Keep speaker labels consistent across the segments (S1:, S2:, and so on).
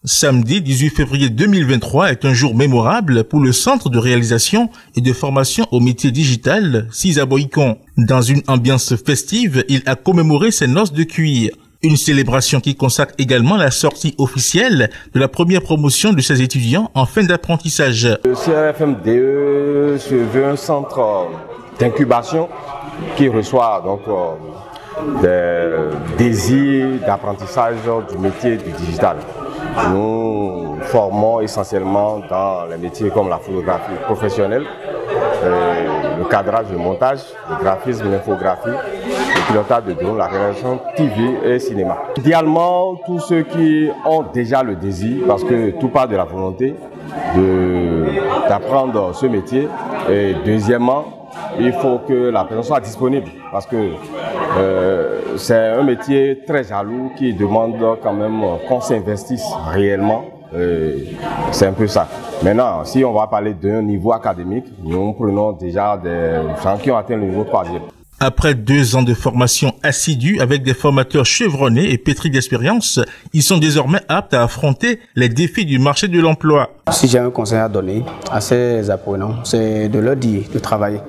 S1: Samedi 18 février 2023 est un jour mémorable pour le Centre de réalisation et de formation au métier digital CISA Boycon. Dans une ambiance festive, il a commémoré ses noces de cuir. Une célébration qui consacre également la sortie officielle de la première promotion de ses étudiants en fin d'apprentissage.
S2: Le CRFMDE se veut un centre d'incubation qui reçoit donc des désirs d'apprentissage du métier du digital. Nous formons essentiellement dans les métiers comme la photographie professionnelle, le cadrage de montage, le graphisme, l'infographie, le pilotage de drone, la réalisation TV et cinéma. Idéalement, tous ceux qui ont déjà le désir, parce que tout part de la volonté d'apprendre ce métier. Et deuxièmement, il faut que la personne soit disponible, parce que c'est un métier très jaloux qui demande quand même qu'on s'investisse réellement. C'est un peu ça. Maintenant, si on va parler d'un niveau académique, nous prenons déjà des gens qui ont atteint le niveau 3e.
S1: Après 2 ans de formation assidue avec des formateurs chevronnés et pétris d'expérience, ils sont désormais aptes à affronter les défis du marché de l'emploi.
S3: Si j'ai un conseil à donner à ces apprenants, c'est de leur dire de travailler.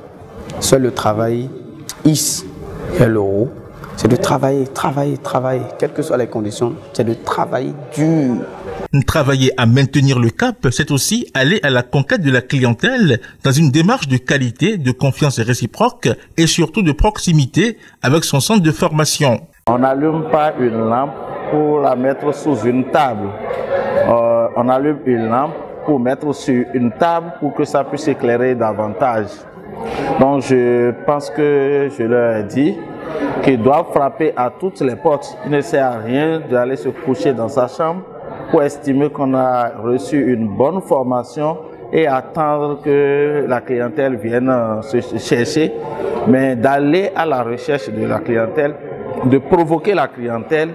S3: Seul le travail hisse le haut. C'est de travailler, quelles que soient les conditions, c'est de travailler dur.
S1: Travailler à maintenir le cap, c'est aussi aller à la conquête de la clientèle dans une démarche de qualité, de confiance réciproque et surtout de proximité avec son centre de formation.
S4: On n'allume pas une lampe pour la mettre sous une table. On allume une lampe pour mettre sur une table pour que ça puisse éclairer davantage. Donc je pense que je leur ai dit qu'ils doivent frapper à toutes les portes. Il ne sert à rien d'aller se coucher dans sa chambre pour estimer qu'on a reçu une bonne formation et attendre que la clientèle vienne se chercher, mais d'aller à la recherche de la clientèle, de provoquer la clientèle,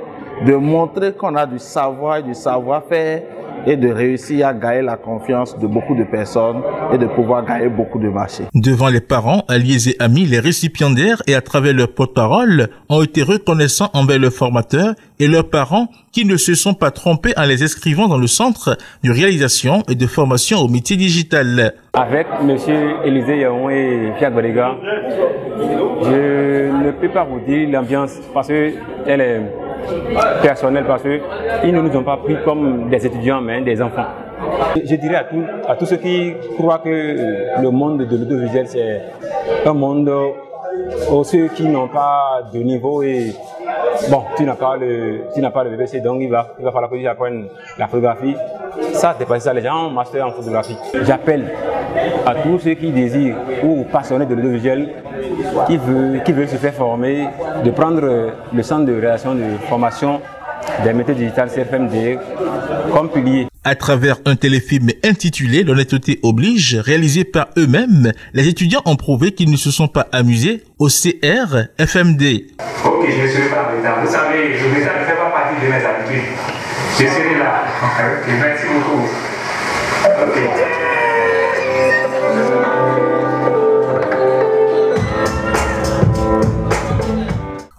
S4: de montrer qu'on a du savoir et du savoir-faire et de réussir à gagner la confiance de beaucoup de personnes et de pouvoir gagner beaucoup de marchés.
S1: Devant les parents, alliés et amis, les récipiendaires et à travers leurs porte-parole ont été reconnaissants envers leurs formateurs et leurs parents qui ne se sont pas trompés en les inscrivant dans le centre de réalisation et de formation au métier digital.
S5: Avec M. Élisée Yaon et Fiat Bodega, je ne peux pas vous dire l'ambiance parce qu'elle est personnelle, parce qu'ils ne nous ont pas pris comme des étudiants mais des enfants. Je dirais à tous ceux qui croient que le monde de l'audiovisuel c'est un monde où ceux qui n'ont pas de niveau et bon, tu n'as pas le BBC, donc il va falloir que tu apprennes la photographie. Ça, c'est pas ça, les gens ont master en photographie. J'appelle à tous ceux qui désirent ou passionnés de l'audiovisuel, qui veulent se faire former, de prendre le centre de réalisation de formation des métiers digitales CRFMDE comme pilier.
S1: À travers un téléfilm intitulé L'honnêteté oblige, réalisé par eux-mêmes, les étudiants ont prouvé qu'ils ne se sont pas amusés au CRFMD.
S6: Ok, je ne serai pas présent. Vous savez, le présent ne fait pas partie de mes habitudes. Je serai là. Ok, merci beaucoup. Ok.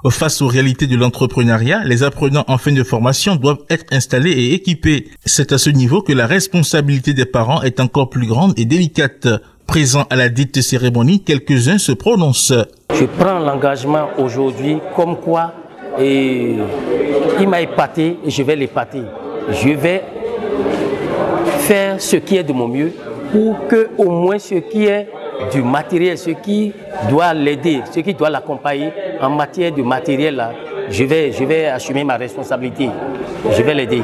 S1: Face aux réalités de l'entrepreneuriat, les apprenants en fin de formation doivent être installés et équipés. C'est à ce niveau que la responsabilité des parents est encore plus grande et délicate. Présents à la dite cérémonie, quelques-uns se prononcent.
S7: Je prends l'engagement aujourd'hui comme quoi il m'a épaté et je vais l'épater. Je vais faire ce qui est de mon mieux pour que au moins ce qui est du matériel, ce qui doit l'aider, ce qui doit l'accompagner en matière de matériel, là, je vais assumer ma responsabilité. Je vais l'aider.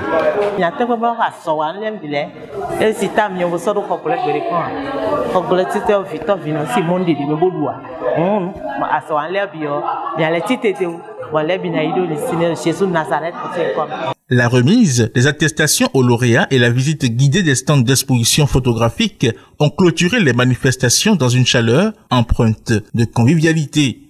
S1: La remise des attestations aux lauréats et la visite guidée des stands d'exposition photographique ont clôturé les manifestations dans une chaleur empreinte de convivialité.